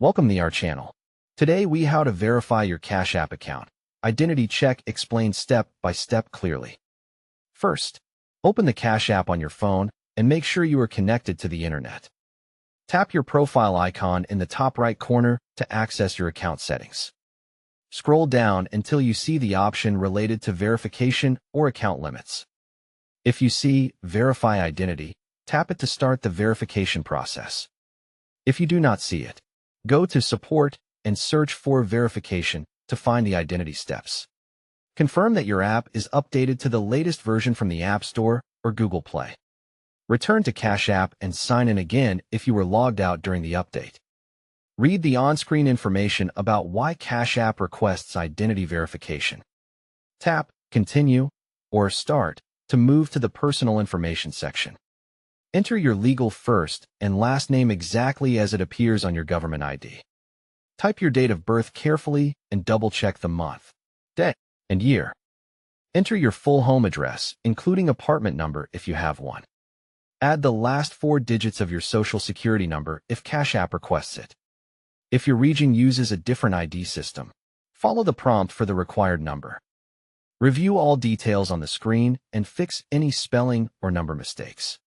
Welcome to our channel. Today we how to verify your Cash App account. Identity check explained step by step clearly. First, open the Cash App on your phone and make sure you are connected to the internet. Tap your profile icon in the top right corner to access your account settings. Scroll down until you see the option related to verification or account limits. If you see Verify Identity, tap it to start the verification process. If you do not see it, go to Support and search for Verification to find the identity steps. Confirm that your app is updated to the latest version from the App Store or Google Play. Return to Cash App and sign in again if you were logged out during the update. Read the on-screen information about why Cash App requests identity verification. Tap Continue or Start to move to the Personal Information section. Enter your legal first and last name exactly as it appears on your government ID. Type your date of birth carefully and double-check the month, day, and year. Enter your full home address, including apartment number if you have one. Add the last 4 digits of your Social Security number if Cash App requests it. If your region uses a different ID system, follow the prompt for the required number. Review all details on the screen and fix any spelling or number mistakes.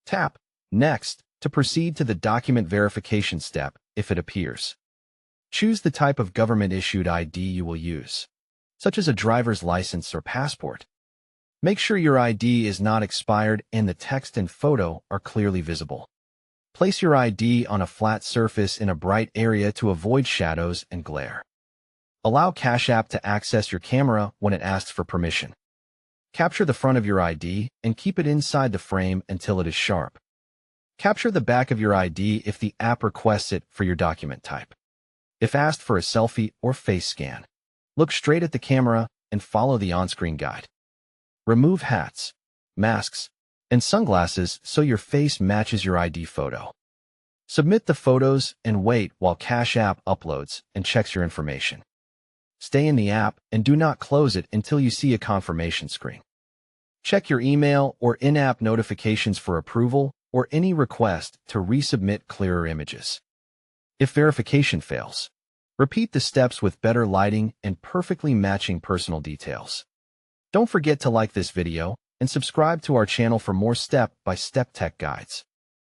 Tap Next to proceed to the document verification step if it appears. Choose the type of government-issued ID you will use, such as a driver's license or passport. Make sure your ID is not expired and the text and photo are clearly visible. Place your ID on a flat surface in a bright area to avoid shadows and glare. Allow Cash App to access your camera when it asks for permission. Capture the front of your ID and keep it inside the frame until it is sharp. Capture the back of your ID if the app requests it for your document type. If asked for a selfie or face scan, look straight at the camera and follow the on-screen guide. Remove hats, masks, and sunglasses so your face matches your ID photo. Submit the photos and wait while Cash App uploads and checks your information. Stay in the app and do not close it until you see a confirmation screen. Check your email or in-app notifications for approval or any request to resubmit clearer images. If verification fails, repeat the steps with better lighting and perfectly matching personal details. Don't forget to like this video and subscribe to our channel for more step-by-step tech guides.